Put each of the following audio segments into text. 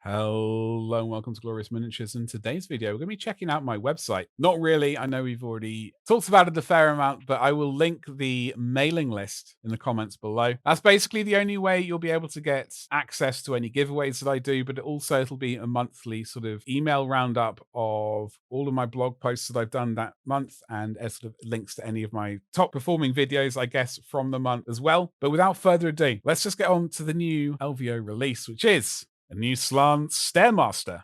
Hello and welcome to Glorious Miniatures. In today's video, we're going to be checking out my website. Not really, I know we've already talked about it a fair amount, but I will link the mailing list in the comments below. That's basically the only way you'll be able to get access to any giveaways that I do, but also it'll be a monthly sort of email roundup of all of my blog posts that I've done that month and as sort of links to any of my top performing videos, I guess, from the month as well. But without further ado, let's just get on to the new LVO release, which is a new starmaster,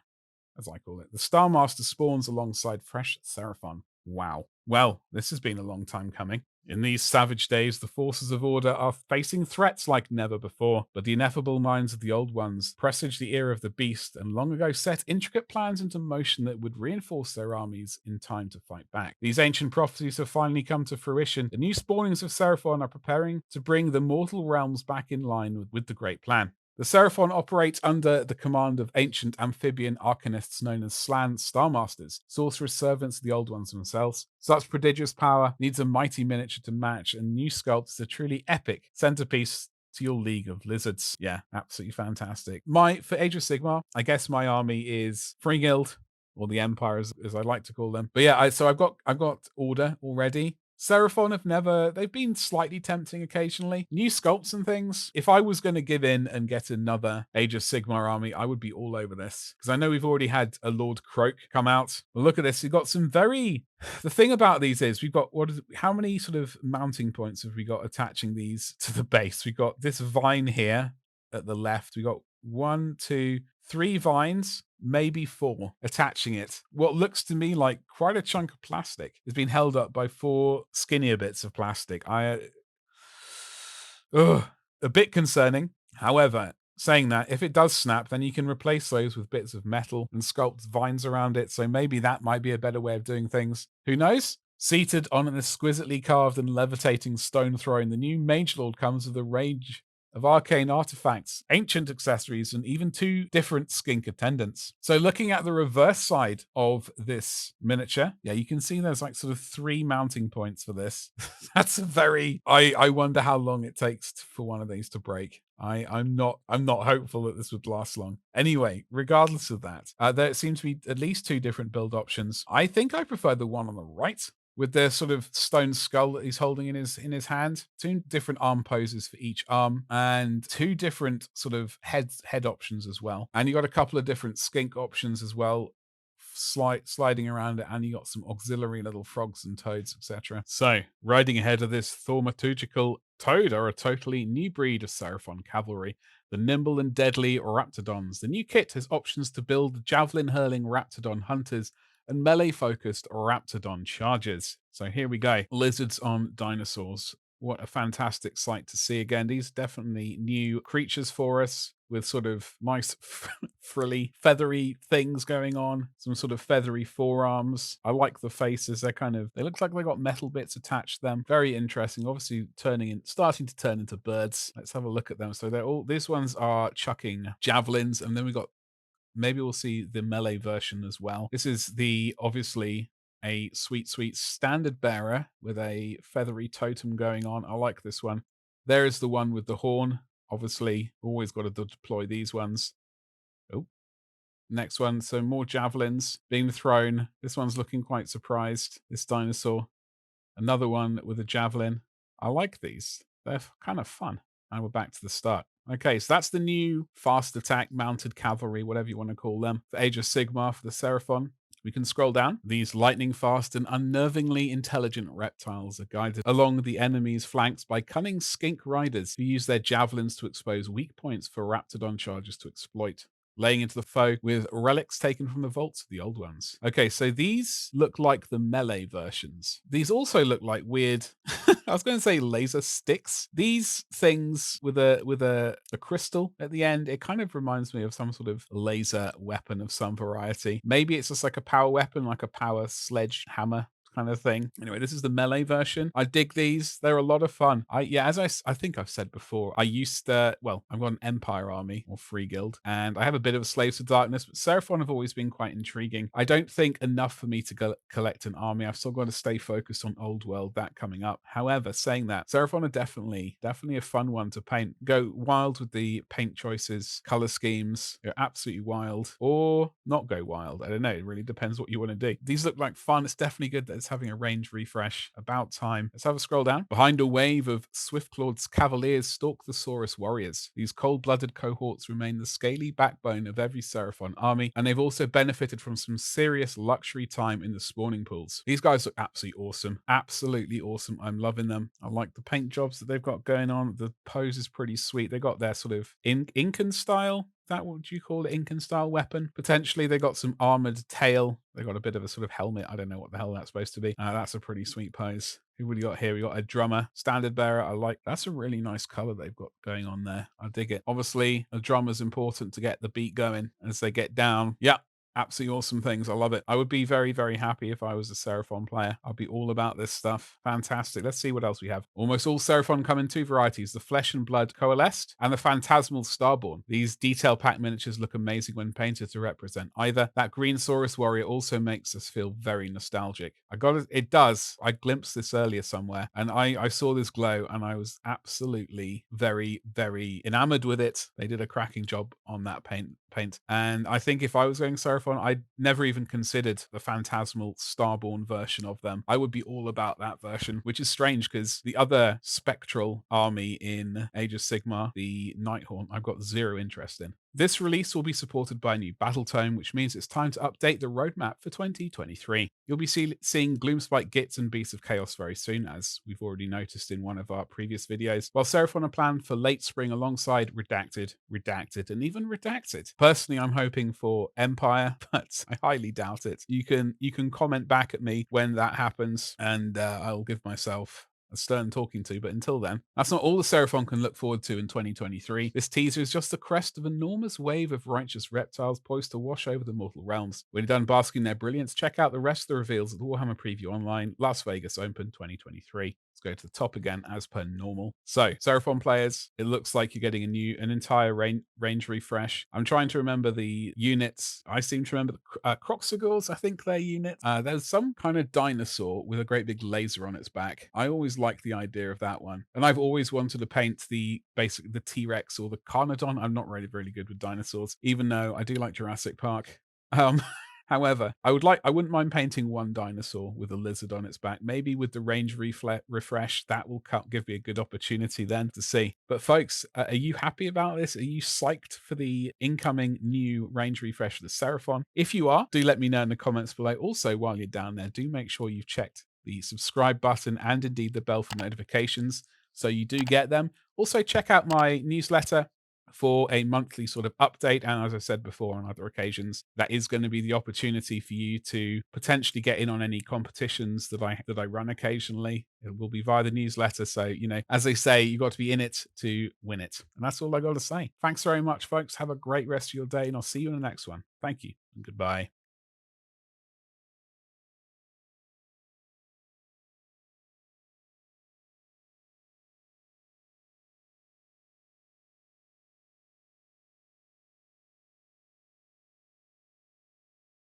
as I call it. The starmaster spawns alongside fresh Seraphon. Wow. Well, this has been a long time coming. In these savage days, the forces of order are facing threats like never before, but the ineffable minds of the old ones presaged the era of the beast and long ago set intricate plans into motion that would reinforce their armies in time to fight back. These ancient prophecies have finally come to fruition. The new spawnings of Seraphon are preparing to bring the mortal realms back in line with the great plan. The Seraphon operates under the command of ancient amphibian arcanists known as Slan Starmasters, sorcerous servants of the Old Ones themselves. Such prodigious power needs a mighty miniature to match, and new sculpt is a truly epic centerpiece to your League of Lizards. Yeah, absolutely fantastic. For Age of Sigmar, I guess my army is Free Guild, or the Empire as I like to call them. But yeah, so I've got Order already. Seraphon they've been slightly tempting occasionally. New sculpts and things. If I was going to give in and get another Age of Sigmar army, I would be all over this. Because I know we've already had a Lord Croak come out. But look at this. We've got some very... The thing about these is we've got, how many sort of mounting points have we got attaching these to the base? We've got this vine here at the left. We've got 1, 2, 3 vines, maybe 4, attaching it. What looks to me like quite a chunk of plastic is being held up by 4 skinnier bits of plastic. Ugh, a bit concerning. However, saying that, if it does snap, then you can replace those with bits of metal and sculpt vines around it. So maybe that might be a better way of doing things. Who knows? Seated on an exquisitely carved and levitating stone throne, the new Mage Lord comes with a range of arcane artifacts, ancient accessories, and even 2 different skink attendants. So looking at the reverse side of this miniature, yeah, you can see there's like sort of 3 mounting points for this. That's a very... I wonder how long it takes for one of these to break. I'm not hopeful that this would last long. Anyway, regardless of that, there seems to be at least 2 different build options. I think I prefer the one on the right, with the sort of stone skull that he's holding in his hand. 2 different arm poses for each arm, and 2 different sort of head options as well. And you got a couple of different skink options as well, sliding around it, and you got some auxiliary little frogs and toads, etc. So, riding ahead of this thaumaturgical toad are a totally new breed of Seraphon cavalry, the nimble and deadly Raptidons. The new kit has options to build javelin-hurling Raptidon hunters and melee-focused Raptidon chargers. So here we go. Lizards on dinosaurs. What a fantastic sight to see again. These are definitely new creatures for us, with sort of nice frilly, feathery things going on. Some sort of feathery forearms. I like the faces. They look like they got metal bits attached to them. Very interesting. Obviously starting to turn into birds. Let's have a look at them. So these ones are chucking javelins, and then we got... Maybe we'll see the melee version as well. This is obviously a sweet standard bearer with a feathery totem going on. I like this one. There is the one with the horn. Obviously, always got to deploy these ones. Oh, next one. So more javelins being thrown. This one's looking quite surprised. This dinosaur. Another one with a javelin. I like these. They're kind of fun. And we're back to the start. Okay, so that's the new fast attack mounted cavalry, whatever you want to call them, for Age of Sigmar for the Seraphon. We can scroll down. These lightning fast and unnervingly intelligent reptiles are guided along the enemy's flanks by cunning skink riders who use their javelins to expose weak points for Raptidon chargers to exploit, laying into the foe with relics taken from the vaults of the old ones. Okay, so these look like the melee versions. These also look like weird, I was going to say laser sticks. These things with a crystal at the end, it kind of reminds me of some sort of laser weapon of some variety. Maybe it's just like a power weapon, like a power sledgehammer kind of thing. Anyway, this is the melee version. I dig these. They're a lot of fun. I think I've said before, I used to, well, I've got an Empire army or Free Guild, and I have a bit of a Slaves of Darkness, but Seraphon have always been quite intriguing. I don't think enough for me to go collect an army. I've still got to stay focused on Old World, that coming up. However, saying that, Seraphon are definitely a fun one to paint. Go wild with the paint choices, color schemes. You're absolutely wild, or not go wild. I don't know. It really depends what you want to do. These look like fun. It's definitely good that it's having a range refresh. About time. Let's have a scroll down. Behind a wave of Swiftclaw's cavaliers stalk the Saurus warriors. These cold-blooded cohorts remain the scaly backbone of every Seraphon army, and they've also benefited from some serious luxury time in the spawning pools. These guys look absolutely awesome. Absolutely awesome. I'm loving them. I like the paint jobs that they've got going on. The pose is pretty sweet. They got their sort of Incan style. That what you call it, Incan style weapon? Potentially, they got some armored tail. They got a bit of a sort of helmet. I don't know what the hell that's supposed to be. That's a pretty sweet pose. Who we got here? We got a drummer, standard bearer. I like that's a really nice color they've got going on there. I dig it. Obviously, a drummer's important to get the beat going as they get down. Yeah, absolutely awesome things. I love it. I would be very, very happy if I was a Seraphon player. I'll be all about this stuff. Fantastic. Let's see what else we have. Almost all Seraphon come in two varieties, the Flesh and Blood Coalesced and the Phantasmal Starborn. These detail pack miniatures look amazing when painted to represent either. That green Saurus warrior also makes us feel very nostalgic. It does. I glimpsed this earlier somewhere and I saw this glow and I was absolutely very, very enamored with it. They did a cracking job on that paint. And I think if I was going Seraphon, I'd never even considered the Phantasmal Starborn version of them. I would be all about that version, which is strange because the other spectral army in Age of Sigmar, the Nighthaunt, I've got zero interest in. This release will be supported by a new battle tome, which means it's time to update the roadmap for 2023. You'll be seeing Gloomspite Gits and Beasts of Chaos very soon, as we've already noticed in one of our previous videos, while Seraphon are planned for late spring alongside Redacted, and even Redacted. Personally, I'm hoping for Empire, but I highly doubt it. You can comment back at me when that happens, and I'll give myself a stern talking to, but until then, that's not all the Seraphon can look forward to in 2023. This teaser is just the crest of an enormous wave of righteous reptiles poised to wash over the mortal realms. When you're done basking in their brilliance, check out the rest of the reveals at the Warhammer Preview Online, Las Vegas Open 2023. Let's go to the top again as per normal. So, Seraphon players, it looks like you're getting an entire range refresh. I'm trying to remember the units. I seem to remember the Croxagors, I think their unit. There's some kind of dinosaur with a great big laser on its back. I always like the idea of that one. And I've always wanted to paint the T-Rex or the Carnodon. I'm not really good with dinosaurs, even though I do like Jurassic Park. However, I wouldn't mind painting one dinosaur with a lizard on its back. Maybe with the range refresh, that will give me a good opportunity then to see. But folks, are you happy about this? Are you psyched for the incoming new range refresh of the Seraphon? If you are, do let me know in the comments below. Also, while you're down there, do make sure you've checked the subscribe button and indeed the bell for notifications so you do get them. Also, check out my newsletter for a monthly sort of update. And as I said before on other occasions, that is going to be the opportunity for you to potentially get in on any competitions that I run occasionally. It will be via the newsletter. So, as they say, you got to be in it to win it. And that's all I got to say. Thanks very much, folks. Have a great rest of your day, and I'll see you in the next one. Thank you and goodbye.